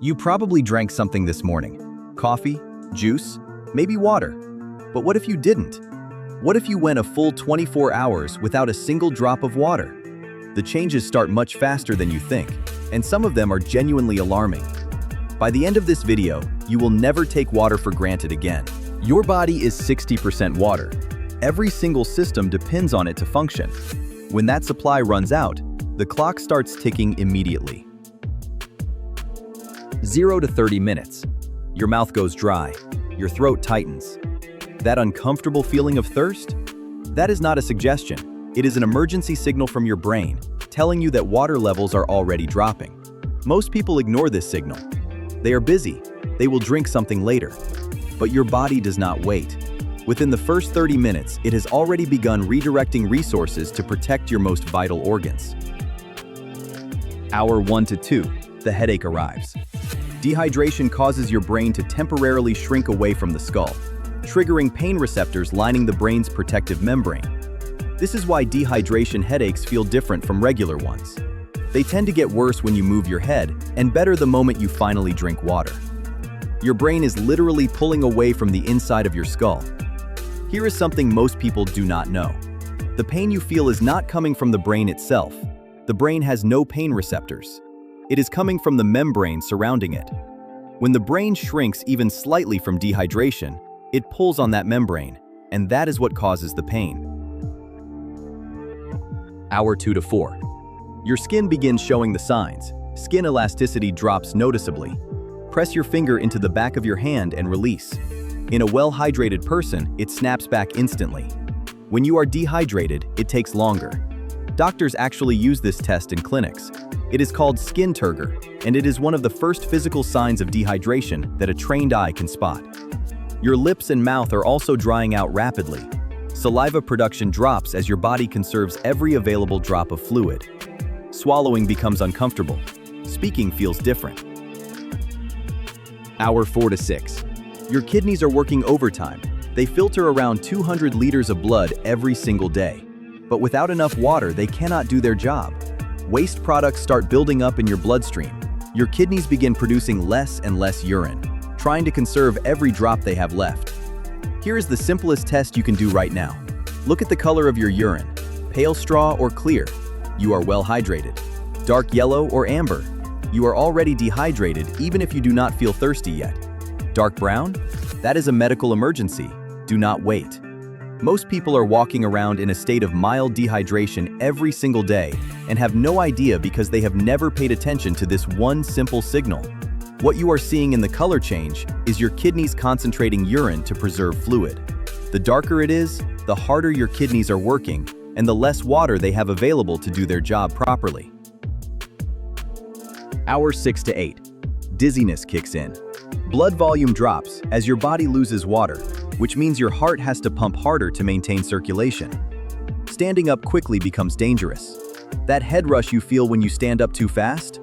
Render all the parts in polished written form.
You probably drank something this morning. Coffee, juice, maybe water. But what if you didn't? What if you went a full 24 hours without a single drop of water? The changes start much faster than you think, and some of them are genuinely alarming. By the end of this video, you will never take water for granted again. Your body is 60% water. Every single system depends on it to function. When that supply runs out, the clock starts ticking immediately. 0 to 30 minutes. Your mouth goes dry. Your throat tightens. That uncomfortable feeling of thirst? That is not a suggestion. It is an emergency signal from your brain, telling you that water levels are already dropping. Most people ignore this signal. They are busy. They will drink something later. But your body does not wait. Within the first 30 minutes, it has already begun redirecting resources to protect your most vital organs. Hour 1 to 2, the headache arrives. Dehydration causes your brain to temporarily shrink away from the skull, triggering pain receptors lining the brain's protective membrane. This is why dehydration headaches feel different from regular ones. They tend to get worse when you move your head, and better the moment you finally drink water. Your brain is literally pulling away from the inside of your skull. Here is something most people do not know. The pain you feel is not coming from the brain itself. The brain has no pain receptors. It is coming from the membrane surrounding it. When the brain shrinks even slightly from dehydration, it pulls on that membrane, and that is what causes the pain. Hour 2 to 4. Your skin begins showing the signs. Skin elasticity drops noticeably. Press your finger into the back of your hand and release. In a well-hydrated person, it snaps back instantly. When you are dehydrated, it takes longer. Doctors actually use this test in clinics. It is called skin turgor, and it is one of the first physical signs of dehydration that a trained eye can spot. Your lips and mouth are also drying out rapidly. Saliva production drops as your body conserves every available drop of fluid. Swallowing becomes uncomfortable. Speaking feels different. Hour 4 to 6. Your kidneys are working overtime. They filter around 200 liters of blood every single day. But without enough water, they cannot do their job. Waste products start building up in your bloodstream. Your kidneys begin producing less and less urine, trying to conserve every drop they have left. Here is the simplest test you can do right now. Look at the color of your urine. Pale straw or clear? You are well hydrated. Dark yellow or amber? You are already dehydrated even if you do not feel thirsty yet. Dark brown? That is a medical emergency. Do not wait. Most people are walking around in a state of mild dehydration every single day and have no idea because they have never paid attention to this one simple signal. What you are seeing in the color change is your kidneys concentrating urine to preserve fluid. The darker it is, the harder your kidneys are working and the less water they have available to do their job properly. Hour 6 to 8. Dizziness kicks in. Blood volume drops as your body loses water, which means your heart has to pump harder to maintain circulation. Standing up quickly becomes dangerous. That head rush you feel when you stand up too fast?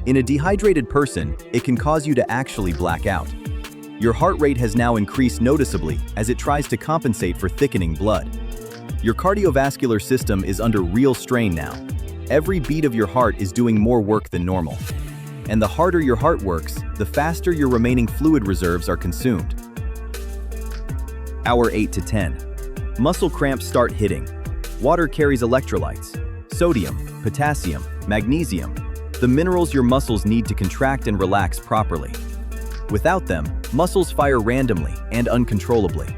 In a dehydrated person, it can cause you to actually black out. Your heart rate has now increased noticeably as it tries to compensate for thickening blood. Your cardiovascular system is under real strain now. Every beat of your heart is doing more work than normal. And the harder your heart works, the faster your remaining fluid reserves are consumed. Hour 8 to 10. Muscle cramps start hitting. Water carries electrolytes, sodium, potassium, magnesium, the minerals your muscles need to contract and relax properly. Without them, muscles fire randomly and uncontrollably.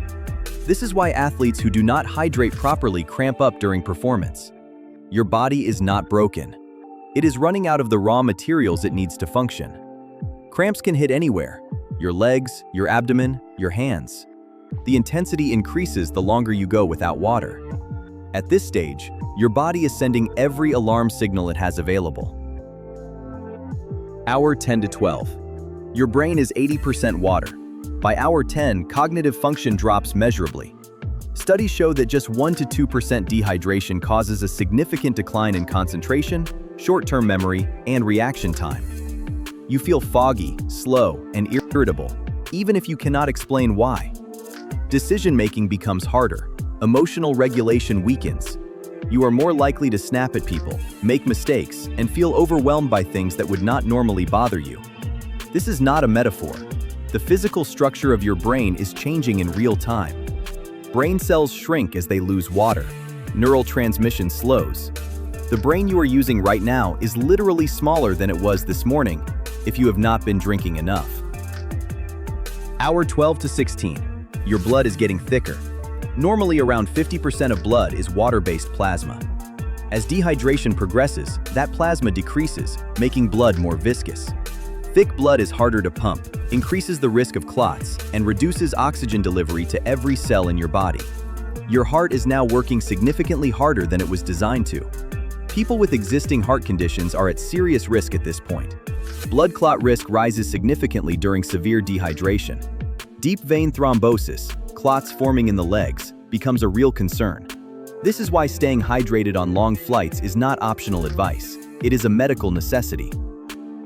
This is why athletes who do not hydrate properly cramp up during performance. Your body is not broken. It is running out of the raw materials it needs to function. Cramps can hit anywhere: your legs, your abdomen, your hands. The intensity increases the longer you go without water. At this stage, your body is sending every alarm signal it has available. Hour 10 to 12. Your brain is 80% water. By hour 10, cognitive function drops measurably. Studies show that just 1 to 2% dehydration causes a significant decline in concentration, short-term memory, and reaction time. You feel foggy, slow, and irritable, even if you cannot explain why. Decision-making becomes harder. Emotional regulation weakens. You are more likely to snap at people, make mistakes, and feel overwhelmed by things that would not normally bother you. This is not a metaphor. The physical structure of your brain is changing in real time. Brain cells shrink as they lose water. Neural transmission slows. The brain you are using right now is literally smaller than it was this morning if you have not been drinking enough. Hour 12 to 16. Your blood is getting thicker. Normally around 50% of blood is water-based plasma. As dehydration progresses, that plasma decreases, making blood more viscous. Thick blood is harder to pump, increases the risk of clots, and reduces oxygen delivery to every cell in your body. Your heart is now working significantly harder than it was designed to. People with existing heart conditions are at serious risk at this point. Blood clot risk rises significantly during severe dehydration. Deep vein thrombosis, clots forming in the legs, becomes a real concern. This is why staying hydrated on long flights is not optional advice. It is a medical necessity.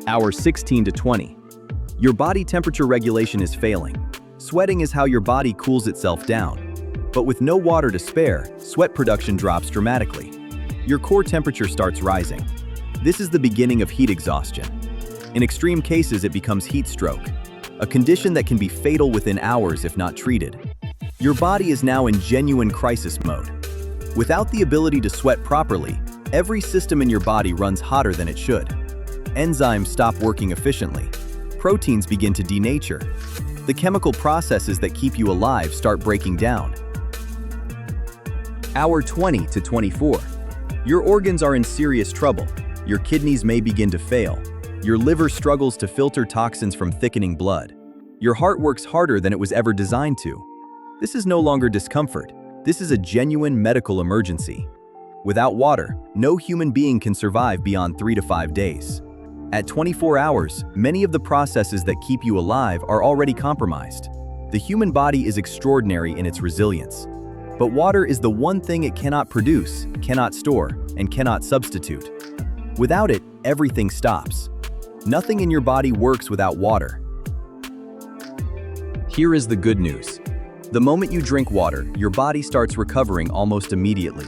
Hour 16 to 20. Your body temperature regulation is failing. Sweating is how your body cools itself down. But with no water to spare, sweat production drops dramatically. Your core temperature starts rising. This is the beginning of heat exhaustion. In extreme cases, it becomes heat stroke, a condition that can be fatal within hours if not treated. Your body is now in genuine crisis mode. Without the ability to sweat properly, every system in your body runs hotter than it should. Enzymes stop working efficiently. Proteins begin to denature. The chemical processes that keep you alive start breaking down. Hour 20 to 24. Your organs are in serious trouble. Your kidneys may begin to fail. Your liver struggles to filter toxins from thickening blood. Your heart works harder than it was ever designed to. This is no longer discomfort. This is a genuine medical emergency. Without water, no human being can survive beyond 3 to 5 days. At 24 hours, many of the processes that keep you alive are already compromised. The human body is extraordinary in its resilience. But water is the one thing it cannot produce, cannot store, and cannot substitute. Without it, everything stops. Nothing in your body works without water. Here is the good news. The moment you drink water, your body starts recovering almost immediately.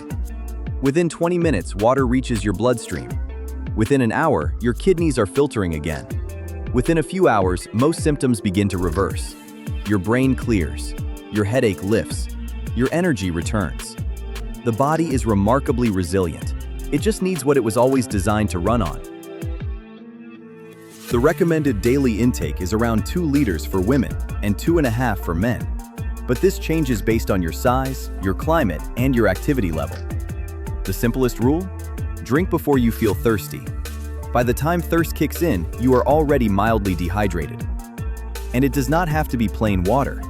Within 20 minutes, water reaches your bloodstream. Within an hour, your kidneys are filtering again. Within a few hours, most symptoms begin to reverse. Your brain clears. Your headache lifts. Your energy returns. The body is remarkably resilient. It just needs what it was always designed to run on. The recommended daily intake is around 2 liters for women and 2.5 for men. But this changes based on your size, your climate, and your activity level. The simplest rule? Drink before you feel thirsty. By the time thirst kicks in, you are already mildly dehydrated. And it does not have to be plain water.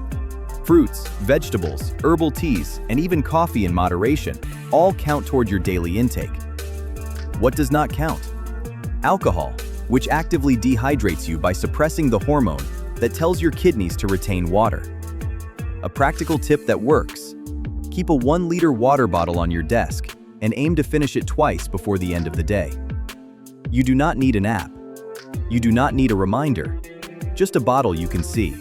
Fruits, vegetables, herbal teas, and even coffee in moderation all count toward your daily intake. What does not count? Alcohol, which actively dehydrates you by suppressing the hormone that tells your kidneys to retain water. A practical tip that works: keep a 1-liter water bottle on your desk and aim to finish it twice before the end of the day. You do not need an app. You do not need a reminder. Just a bottle you can see.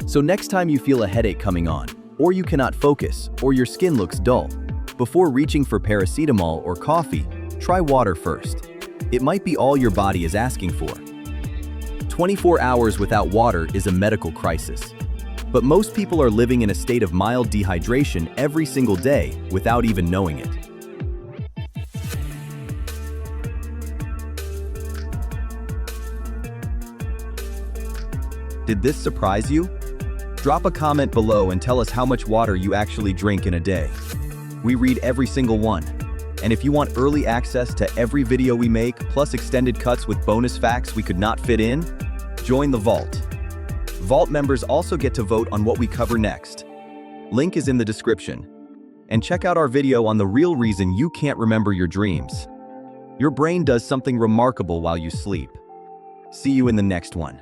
So next time you feel a headache coming on, or you cannot focus, or your skin looks dull, before reaching for paracetamol or coffee, try water first. It might be all your body is asking for. 24 hours without water is a medical crisis. But most people are living in a state of mild dehydration every single day without even knowing it. Did this surprise you? Drop a comment below and tell us how much water you actually drink in a day. We read every single one. And if you want early access to every video we make, plus extended cuts with bonus facts we could not fit in, join the Vault. Vault members also get to vote on what we cover next. Link is in the description. And check out our video on the real reason you can't remember your dreams. Your brain does something remarkable while you sleep. See you in the next one.